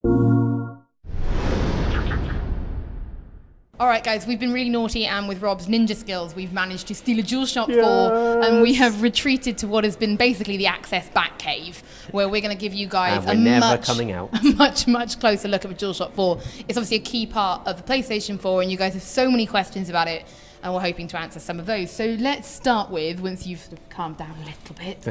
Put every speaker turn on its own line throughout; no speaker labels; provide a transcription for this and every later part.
All right, guys, we've been really naughty, and with Rob's ninja skills, we've managed to steal a DualShock 4, and we have retreated to what has been basically the Access Batcave, where we're going to give you guys a much closer look at the DualShock 4. It's obviously a key part of the PlayStation 4, and you guys have so many questions about it, and we're hoping to answer some of those. So let's start with, once you've sort of calmed down a little bit,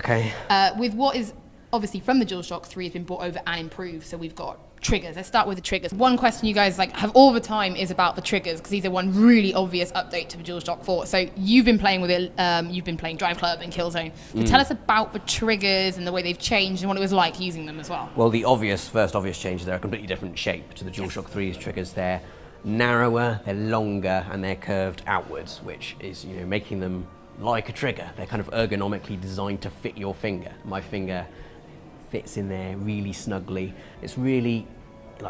with what is obviously from the DualShock 3 has been brought over and improved. So we've got triggers. Let's start with the triggers. One question you guys have all the time is about the triggers, because these are one really obvious update to the DualShock 4. So you've been playing with it, you've been playing Drive Club and Killzone. So tell us about the triggers and the way they've changed and what it was like using them as well.
Well, the first obvious change is they're a completely different shape to the DualShock 3's triggers. They're narrower, they're longer, and they're curved outwards, which is, making them like a trigger. They're kind of ergonomically designed to fit your finger. My finger fits in there really snugly. It's really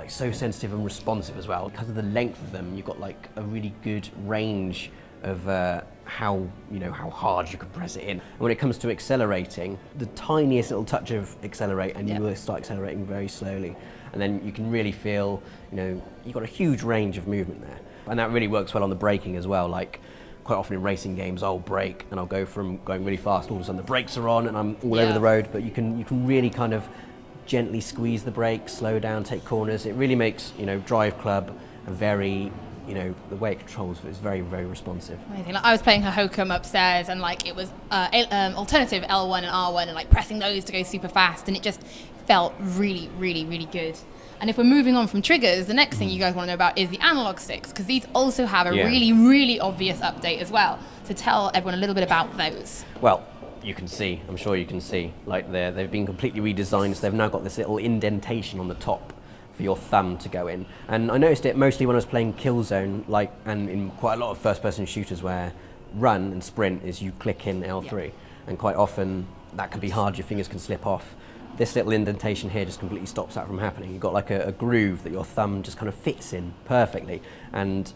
so sensitive and responsive as well. Because of the length of them, you've got a really good range of how hard you can press it in. And when it comes to accelerating, the tiniest little touch of accelerate and you will start accelerating very slowly. And then you can really feel, you've got a huge range of movement there. And that really works well on the braking as well. Quite often in racing games, I'll brake and I'll go from going really fast, all of a sudden the brakes are on and I'm all over the road, but you can really kind of gently squeeze the brakes, slow down, take corners. It really makes, Drive Club a very, the way it controls is very, very responsive.
Amazing. I was playing Hokum upstairs, and it was alternative L1 and R1, and pressing those to go super fast, and it just felt really, really, really good. And if we're moving on from triggers, the next thing you guys want to know about is the analog sticks, because these also have a really, really obvious update as well. So tell everyone a little bit about those.
Well, you can see, I'm sure you can see, they've been completely redesigned, so they've now got this little indentation on the top for your thumb to go in. And I noticed it mostly when I was playing Killzone, and in quite a lot of first-person shooters where run and sprint is you click in L3, and quite often that can be hard, your fingers can slip off. This little indentation here just completely stops that from happening. You've got a groove that your thumb just kind of fits in perfectly. And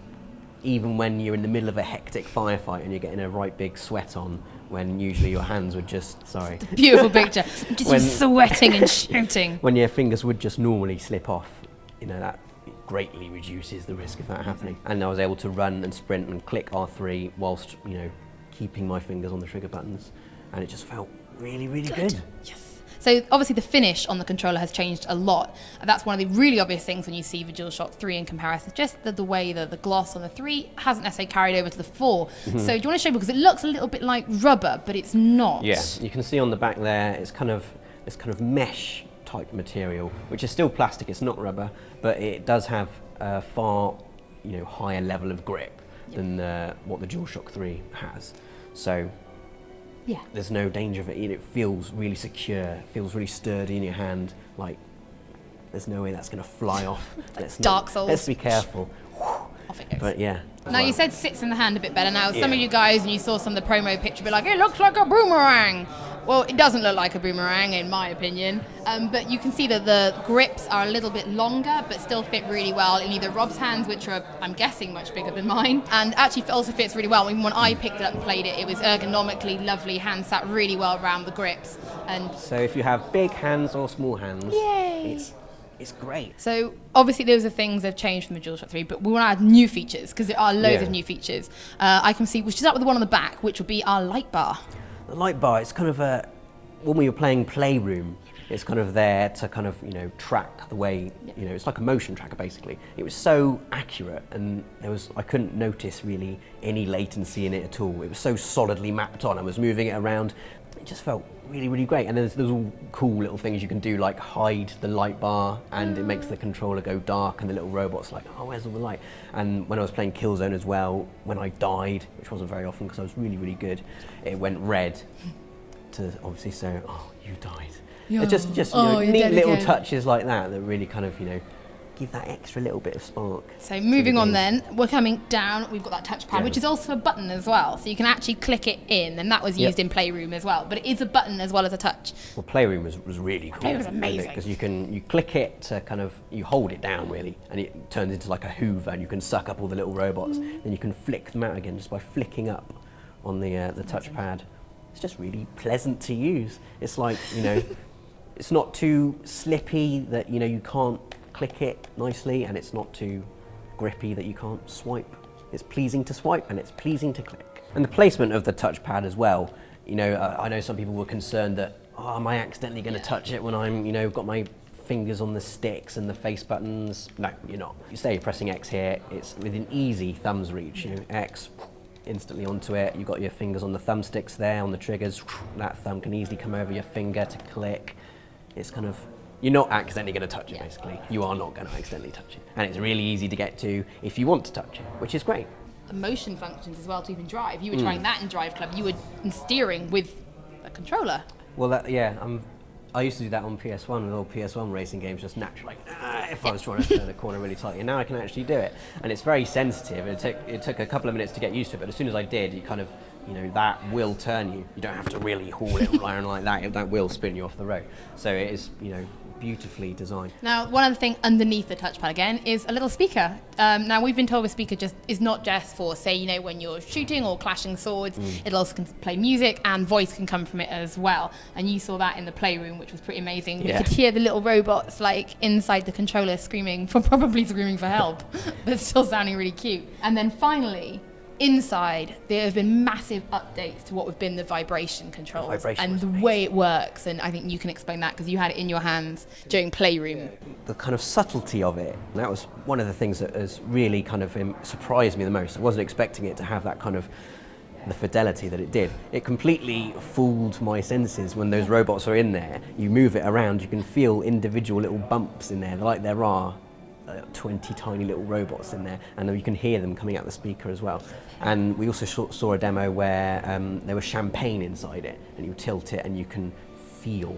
even when you're in the middle of a hectic firefight and you're getting a right big sweat on, when usually your hands would just, sorry.
Beautiful picture. Just sweating and shooting.
When your fingers would just normally slip off, that greatly reduces the risk of that happening. And I was able to run and sprint and click R3 whilst, keeping my fingers on the trigger buttons. And it just felt really, really good.
Yes. So obviously the finish on the controller has changed a lot. And that's one of the really obvious things when you see the DualShock 3 in comparison. Just the way that the gloss on the 3 hasn't necessarily carried over to the 4. So do you want to show me, because it looks a little bit like rubber, but it's not.
Yeah, you can see on the back there, it's kind of mesh type material, which is still plastic, it's not rubber, but it does have a far higher level of grip than what the DualShock 3 has. So there's no danger of it. It feels really secure, feels really sturdy in your hand. There's no way that's going to fly off.
Dark Souls.
Let's be careful.
Off it goes.
But yeah.
Now you said sits in the hand a bit better. Now some of you guys, and you saw some of the promo picture, be like, it looks like a boomerang. Well, it doesn't look like a boomerang, in my opinion. But you can see that the grips are a little bit longer, but still fit really well in either Rob's hands, which are, I'm guessing, much bigger than mine, and actually also fits really well. Even when I picked it up and played it, it was ergonomically lovely. Hands sat really well around the grips. And
so if you have big hands or small hands, it's great.
So obviously those are things that have changed from the DualShock 3, but we want to add new features, because there are loads of new features. I can see, we'll start with the one on the back, which will be our light bar.
The light bar, it's kind of when we were playing Playroom, it's kind of there to kind of, track the way, it's like a motion tracker basically. It was so accurate, and I couldn't notice really any latency in it at all. It was so solidly mapped on. I was moving it around. It just felt really, really great. And there's all cool little things you can do, like hide the light bar, and it makes the controller go dark, and the little robot's like, oh, where's all the light? And when I was playing Killzone as well, when I died, which wasn't very often because I was really, really good, it went red to obviously say, oh, you died. It's just neat little touches like that really kind of, give that extra little bit of spark.
So moving on then, we're coming down, we've got that touchpad, which is also a button as well, so you can actually click it in, and that was used in Playroom as well, but it is a button as well as a touch.
Well, Playroom was really cool.
Playroom was amazing.
Because you click it to kind of, you hold it down really, and it turns into like a hoover, and you can suck up all the little robots, then you can flick them out again just by flicking up on the touchpad. It's just really pleasant to use. It's like, it's not too slippy that, you can't click it nicely, and it's not too grippy that you can't swipe. It's pleasing to swipe and it's pleasing to click. And the placement of the touchpad as well, you know, I know some people were concerned that, oh, am I accidentally going to touch it when I'm, you know, got my fingers on the sticks and the face buttons? No, you're not. You say you're pressing X here, it's within easy thumb's reach, you know, X, instantly onto it. You've got your fingers on the thumbsticks there, on the triggers, that thumb can easily come over your finger to click. It's kind of, you're not accidentally going to touch it, basically. You are not going to accidentally touch it. And it's really easy to get to if you want to touch it, which is great.
The motion functions as well to even drive. You were trying that in Drive Club. You were steering with a controller.
Well, I used to do that on PS1 with old PS1 racing games, just naturally, if I was trying to turn a corner really tightly. And now I can actually do it. And it's very sensitive. It took a couple of minutes to get used to it, but as soon as I did, you kind of, you know, that will turn you. You don't have to really haul it around like that. That will spin you off the road. So it is, you know, beautifully designed. Now,
one other thing underneath the touchpad again is a little speaker. Now, we've been told the speaker just is not just for, say, you know, when you're shooting or clashing swords. It also can play music, and voice can come from it as well. And you saw that in the playroom, which was pretty amazing.
Yeah.
You could hear the little robots like inside the controller screaming, probably screaming for help, but still sounding really cute. And then finally, inside, there have been massive updates to what have been the vibration controls and the way it works. And I think you can explain that because you had it in your hands during Playroom.
The kind of subtlety of it, that was one of the things that has really kind of surprised me the most. I wasn't expecting it to have that kind of the fidelity that it did. It completely fooled my senses when those robots are in there. You move it around, you can feel individual little bumps in there, like there are 20 tiny little robots in there, and then you can hear them coming out the speaker as well. And we also saw a demo where there was champagne inside it, and you tilt it and you can feel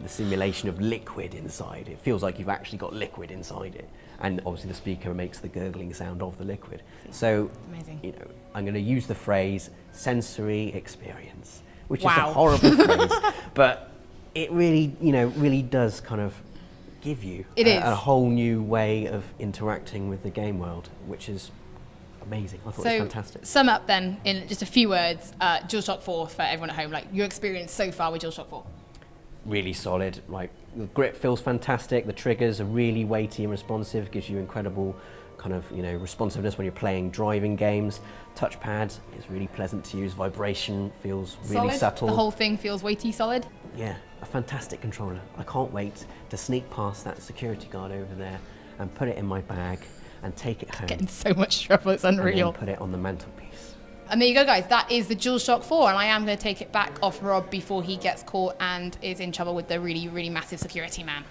the simulation of liquid inside. It feels like you've actually got liquid inside it, and obviously the speaker makes the gurgling sound of the liquid. So,
amazing.
You know, I'm going to use the phrase sensory experience, which is a horrible phrase, but it really, you know, really does kind of give you a whole new way of interacting with the game world, which is amazing. I thought it was fantastic.
Sum up then in just a few words, DualShock 4 for everyone at home, like your experience so far with DualShock 4.
Really solid. Like the grip feels fantastic. The triggers are really weighty and responsive. Gives you incredible kind of, you know, responsiveness when you're playing driving games. Touchpad is really pleasant to use. Vibration feels really subtle.
The whole thing feels weighty, solid.
Yeah, a fantastic controller. I can't wait to sneak past that security guard over there and put it in my bag and take it home.
Getting so much trouble, it's unreal.
And then put it on the mantelpiece.
And there you go, guys. That is the DualShock 4, and I am going to take it back off Rob before he gets caught and is in trouble with the really, really massive security man.